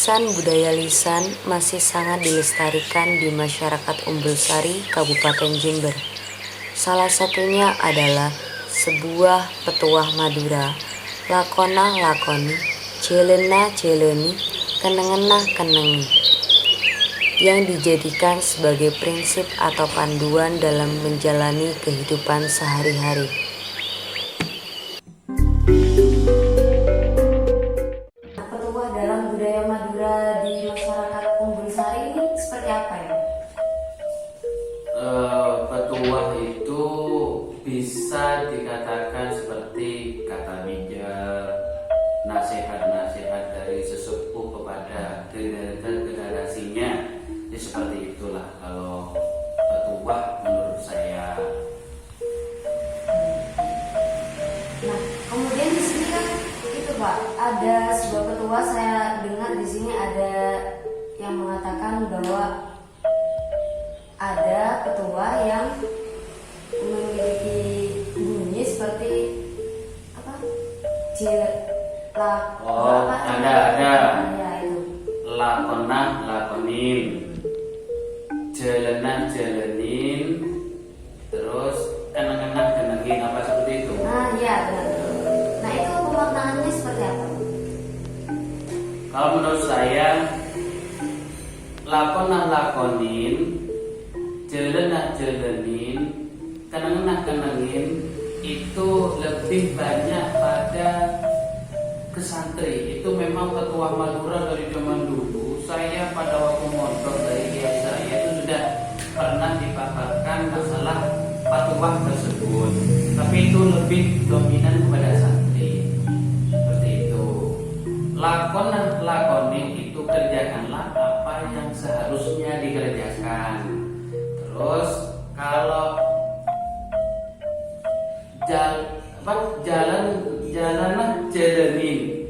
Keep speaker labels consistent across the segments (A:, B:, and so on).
A: Warisan budaya lisan masih sangat dilestarikan di masyarakat Umbulsari, Kabupaten Jember. Salah satunya adalah sebuah petuah Madura, lakona lakoni, jelena jeleni, kenengena kenengi, yang dijadikan sebagai prinsip atau panduan dalam menjalani kehidupan sehari-hari. Petuah dalam budaya Madura di masyarakat Umbulsari ini seperti apa ya?
B: Petuah itu bisa dikatakan seperti kata bijak, nasihat-nasihat dari sesepuh kepada generasinya. Ya seperti itulah kalau petuah menurut saya.
A: Nah, kemudian di sini kan itu Pak, ada sebuah petuah, saya dengar di sini ada yang mengatakan bahwa ada petuah yang memiliki bunyi seperti apa?
B: Ada.
A: Ya, itu.
B: Lakonah lakonin, jelenah jelenin, terus kenang-kenang kenengin, apa seperti itu.
A: Nah, ya benar. Nah, itu pemaknaannya seperti apa?
B: Kalau menurut saya, lakonah lakonin, jelenah jelenin, kenang-kenang kenengin itu lebih banyak pada ke santri. Itu memang petuah Madura dari zaman dulu. Saya pada waktu mondok dari kiai saya itu sudah pernah dipaparkan masalah petuah tersebut. Tapi itu lebih dominan kepada santri. Seperti itu. Lakonan lakonin itu kerjakanlah apa yang seharusnya dikerjakan. Terus kalau jalanlah jalanin,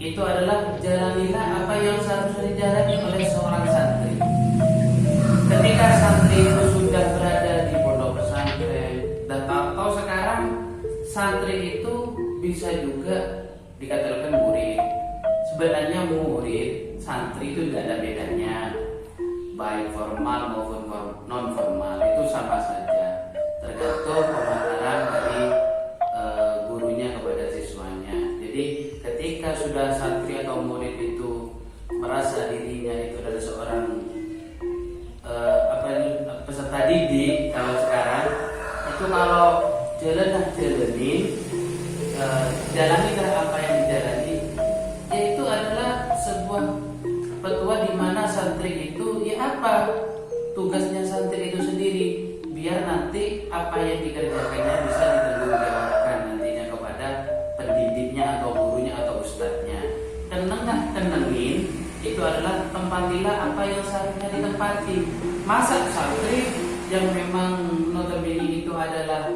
B: itu adalah jalanilah apa yang seharusnya dijalani oleh seorang santri. Ketika santri itu sudah berada di pondok pesantren, dan atau sekarang santri itu bisa juga dikatakan murid. Sebenarnya murid santri itu tidak ada bedanya, baik formal maupun non formal, itu sama saja, tergantung pemahaman dari gurunya kepada siswanya. Jadi ketika sudah santri atau murid itu merasa dirinya itu adalah seorang peserta didik, kalau sekarang itu kalau jalanin, jalanilah apa yang dijalani, yaitu adalah sebuah petuah di mana santri itu ya apa tugasnya santri itu sendiri, biar nanti apa yang dikerjakannya bisa ditanggungjawabkan nantinya kepada pendidiknya atau gurunya atau ustadznya. Kenengin itu adalah tempatilah apa yang seharusnya ditempati. Masa santri yang memang notabene itu adalah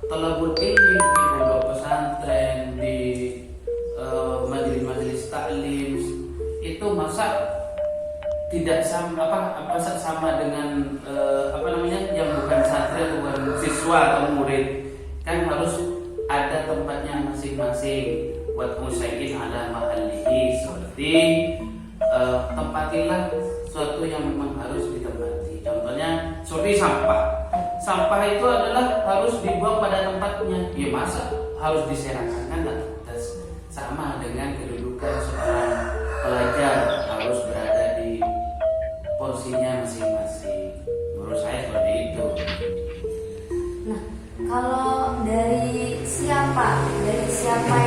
B: talabul ilmi di pondok pesantren, di majelis-majelis taklim, itu masa tidak sama dengan yang bukan santri atau bukan siswa atau murid. Kan harus ada tempatnya masing-masing. Buat musaikin ala mahallihi, seperti tempatilah sesuatu yang memang harus ditempati. Contohnya seperti sampah itu adalah harus dibuang pada tempatnya. Ya masa harus diserahkan, kan sama dengan kedudukan seorang pelajar, harus berada di porsinya masing-masing. Menurut saya seperti itu.
A: Nah, kalau dari siapa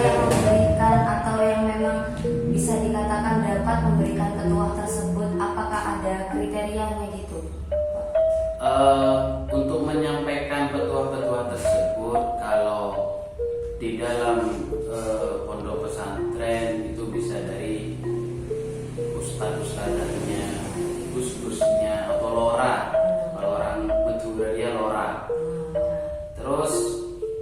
A: yang memberikan atau yang memang bisa dikatakan dapat memberikan petuah tersebut, apakah ada kriterianya gitu?
B: Untuk menyampaikan petuah-petuah tersebut, kalau di dalam pondok pesantren itu bisa dari ustadz-ustadznya, gus-gusnya atau lora. Kalau orang Madura dia lora. Terus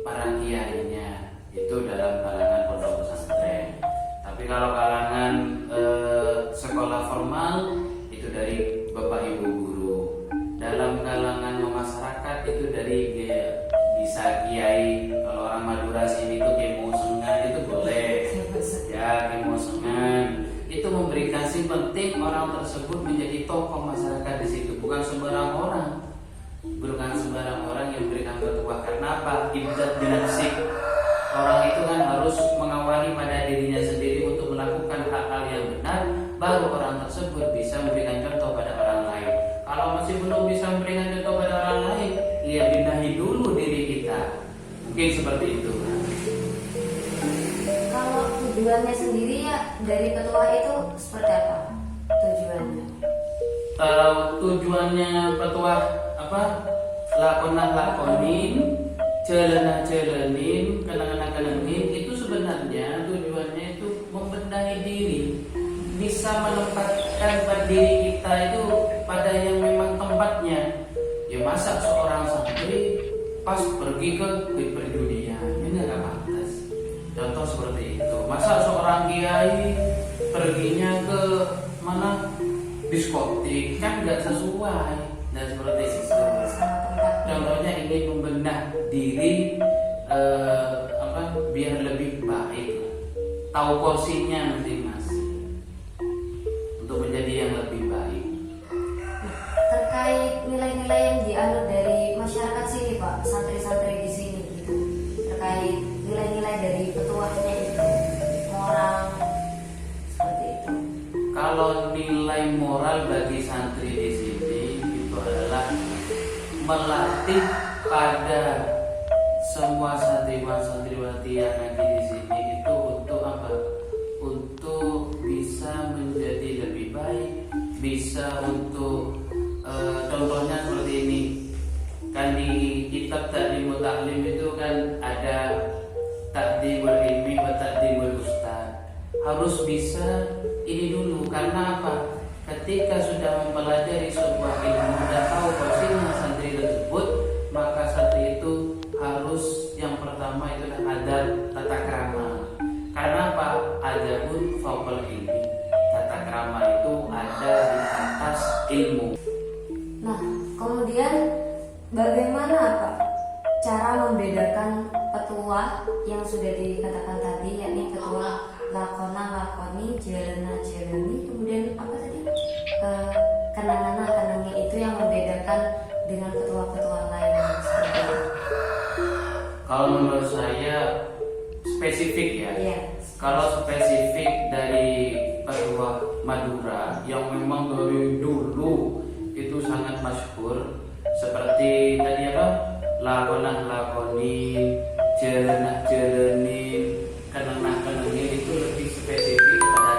B: para kiainya itu dalam kalangan pondok pesantren. Tapi kalau kalangan sekolah formal itu dari bapak ibu guru. Dalam kalangan masyarakat itu dari bisa kiai. Kalau orang Madura sini itu kemo sengan itu boleh. Ya kemo sengan. penting orang tersebut menjadi tokoh masyarakat di situ, bukan sembarang orang. Bukan sembarang orang yang memberikan petua. Karena apa? Ibdat binafsik. Orang itu kan harus mengawali pada dirinya sendiri untuk melakukan hal-hal yang benar, baru orang tersebut bisa memberikan contoh pada orang lain. Kalau masih belum bisa memberikan contoh pada orang lain, ya benahi dulu diri kita. Mungkin seperti itu.
A: Kalau tujuannya sendiri ya dari petua itu seperti apa tujuannya?
B: Tujuannya petua apa? Lakonin, jalanin, kenangan-kenangin itu sebenarnya tujuannya itu membenahi diri, bisa menempatkan pada diri kita itu pada yang memang tempatnya. Ya masa seorang santri pas pergi ke perjudian ini nggak pantas. Contoh seperti itu. Masa seorang kiai perginya ke mana diskotik kan nggak sesuai dan seperti itu. Contohnya ingin membenah diri biar lebih baik, tahu porsinya masing-masing untuk menjadi yang lebih baik.
A: Terkait nilai-nilai yang dianut dari masyarakat sini Pak, santri-santri di sini gitu, terkait nilai-nilai dari petuahnya itu, moral seperti itu.
B: Kalau nilai moral bagi santri di sini itu adalah melatih pada semua santriwati yang ada di sini itu untuk apa? Untuk bisa menjadi lebih baik, bisa untuk contohnya seperti ini. Kan di kitab Ta'limut Ta'lim itu kan ada Ta'dibul Ilmi wa Ta'dibul Ustad. Harus bisa ini dulu, karena apa? Ketika sudah mempelajari sebuah ilmu dan tahu porsinya santri tersebut, maka santri itu harus yang pertama itu adalah adab tata krama. Karena apa? Adabun fawqal ilmi. Tata krama itu ada di atas ilmu.
A: Nah, kemudian bagaimana Pak cara membedakan petua yang sudah dikatakan tadi, yakni petua lakoni, jalani, kemudian apa tadi? Kenangan itu yang membedakan dengan petua-petua lain seperti itu.
B: Kalau menurut saya spesifik ya.
A: Iya.
B: Kalau spesifik dari petua Madura yang memang dari dulu itu sangat masyhur, seperti tadi apa? Lakoni, jalani, kenangan itu lebih spesifik kepada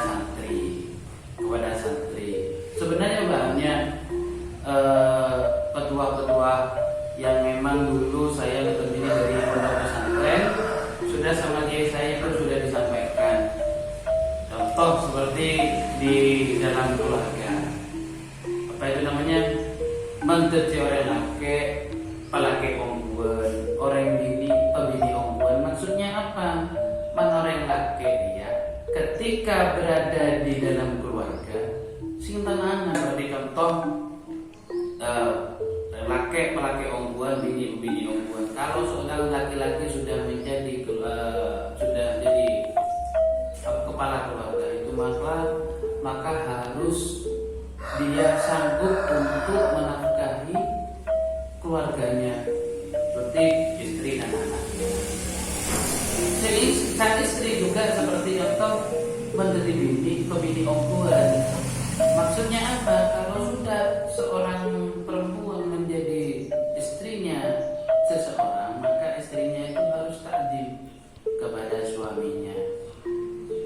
B: santri. Sebenarnya banyak petua-petua yang memang dulu saya ketemu dari pondok pesantren sudah sama kiai saya itu sudah disampaikan. Contoh seperti di dalam keluarga, apa itu namanya, menteci orang laki, pelaki ongguan, orang bini ongguan. Maksudnya apa? Mana orang laki ya? Ketika berada di dalam keluarga, sing tangan seperti contoh pelaki ongguan, bini ongguan. Kalau seorang laki-laki sudah menjadi kepala keluarga itu, maka harus dia sanggup untuk menafkahi keluarganya seperti istri dan anaknya. Jadi sang istri juga seperti contoh menjadi bini ongguan. Maksudnya apa? Kalau sudah seorang perempuan menjadi istrinya seseorang, maka istrinya itu harus takdim kepada suaminya.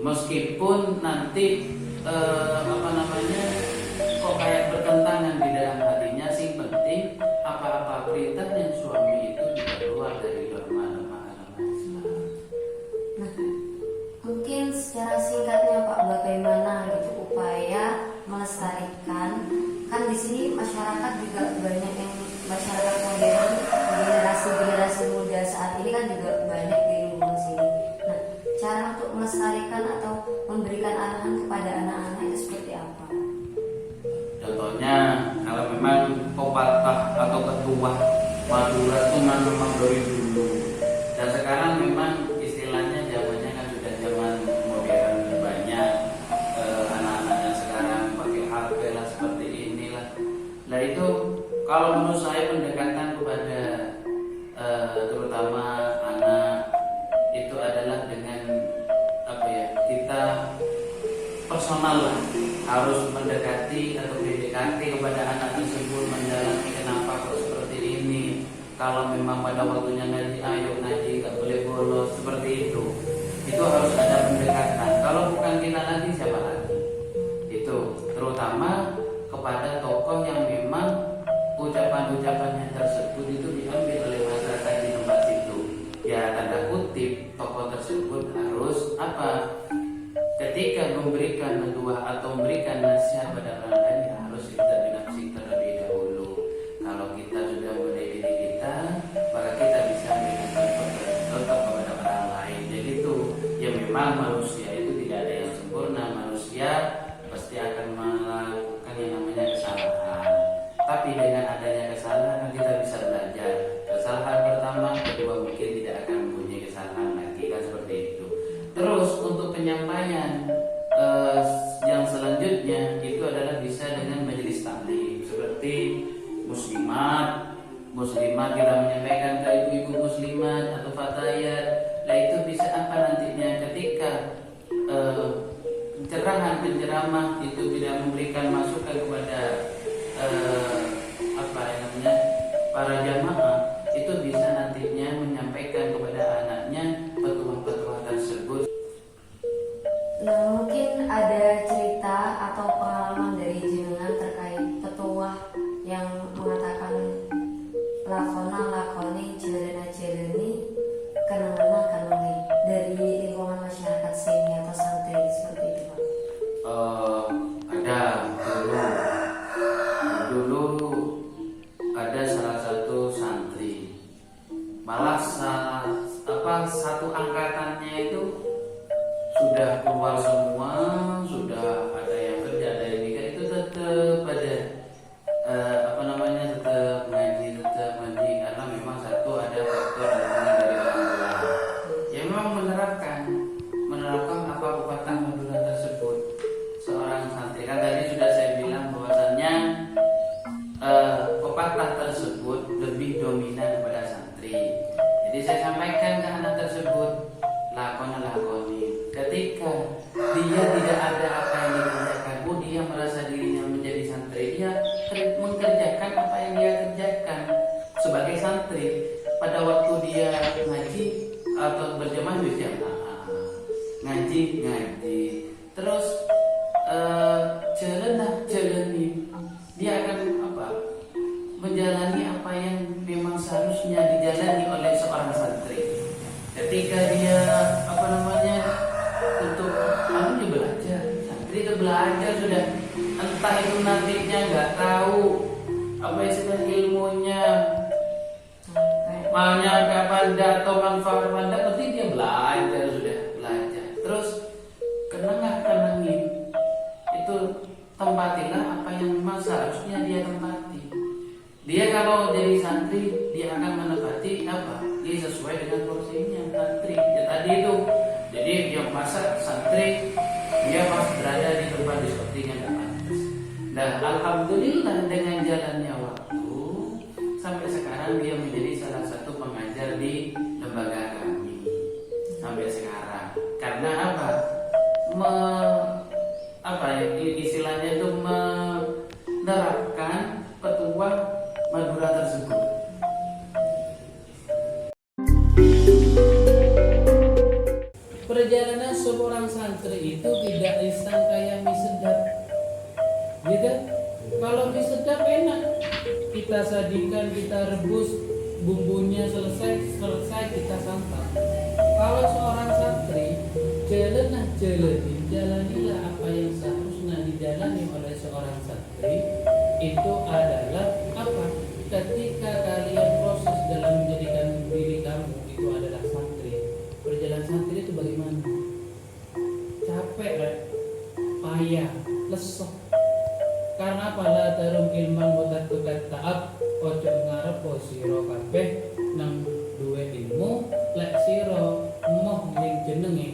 B: Meskipun nanti kok kayak bertentangan di dalam hatinya, sing penting apa-apa perintahnya suami itu tidak keluar dari norma-norma agama Islam.
A: Nah, mungkin secara singkatnya Pak, bagaimana gitu upaya melestarikan, kan di sini masyarakat juga banyak yang masyarakat modern, generasi muda saat ini kan juga banyak di lingkungan sini. Nah, cara untuk melestarikan atau memberikan arahan kepada anak-anak itu seperti apa?
B: Contohnya kalau memang pepatah atau ketua Madura itu memang dari dulu, dan sekarang memang istilahnya zamannya kan sudah zaman modern, banyak anak-anak yang sekarang pakai Kalau menurut saya pendekatan kepada terutama anak itu adalah dengan apa ya, kita personal lah, harus mendekati atau PDKT kepada anak tersebut, menjalani kenapa kok seperti ini. Kalau memang pada waktunya ngaji, ayo ngaji, gak boleh bolos, seperti itu harus ada pendekatan. Kalau bukan kita lagi, siapa lagi? Itu terutama kepada tokoh yang memang ucapan-ucapannya tersebut itu diambil oleh masyarakat di tempat situ. Ya tanda kutip, tokoh tersebut harus apa? Ketika memberikan petua atau memberikan nasihat pada orang lain, ya harus kita binafsi terlebih dahulu. Kalau kita sudah mulai diri kita, maka kita bisa memberikan contoh kepada orang lain. Jadi itu ya, memang manusia itu tidak ada yang sempurna. Manusia pasti akan melakukan yang namanya kesalahan. Tapi dengan adanya kesalahan kita bisa belajar. Kesalahan pertama, kedua mungkin tidak akan mempunyai kesalahan lagi, kan seperti itu. Terus untuk penyampaian yang selanjutnya itu adalah bisa dengan majelis taklim, seperti muslimat kita menyampaikan ke ibu-ibu muslimat atau fatayat. Nah itu bisa apa nantinya ketika penceramah itu tidak memberikan masukan kepada para jamaah, itu bisa nantinya menyampaikan kepada anaknya petua-petua tersebut.
A: Nah, mungkin ada cerita atau pengalaman dari jenengan terkait petua yang mengatakan lakoni jelena kenangan dari lingkungan masyarakat sini atau santri seperti itu, Pak.
B: Ada dulu ada salah satu santri, malah satu angkatannya itu sudah keluar semua, sudah ada yang kerja, ada yang nikah, itu tetap ada tetap ngaji karena memang satu ada faktor dukungan dari orang tua. Ya memang menerapkan apa pepatah Madura tersebut. Seorang santri, kan tadi sudah saya bilang bahwasannya pepatah tersebut lebih dominan kepada santri. Jadi saya sampaikan ke anak tersebut, lakoni. Ketika dia tidak ada apa yang dikerjakan, dia merasa dirinya menjadi santri, dia mengerjakan apa yang dia kerjakan sebagai santri. Pada waktu dia ngaji atau berjamaah ngaji, terus jalani, dia akan menjalani apa yang memang seharusnya dijalani oleh seorang santri. Ketika dia untuk belajar, santri itu belajar sudah, entah itu nantinya nggak tahu apa istilah ilmunya, maknanya kapan atau manfaat pandang, penting dia belajar. Terus kenangin itu, tempatilah apa yang memang seharusnya dia tempati. Dia kalau jadi santri, dia akan menepati dia sesuai dengan porsinya santri. Ya tadi itu, jadi yang masa santri dia pas berada di tempat seperti yang tidak pantas. Dan alhamdulillah dengan jalannya waktu sampai sekarang dia menjadi salah satu pengajar di lembaga kami sampai sekarang. Karena istilahnya itu menerapkan petua Madura tersebut. Perjalanan seorang santri itu tidak instan kayak mie sedap, gitu. Kalau mie sedap enak, kita sajikan, kita rebus, bumbunya selesai kita santap. Kalau seorang santri, jalanilah apa yang seharusnya dijalani oleh seorang santri. Itu adalah ketika kalian proses dalam menjadikan diri kamu itu adalah santri. Perjalanan santri itu bagaimana? Capek, payah, lesok. Karena la tarum ilman botat tukat taat, ojo ngarep siro kabeh nang duwe ilmu lek siro moh ning jenenge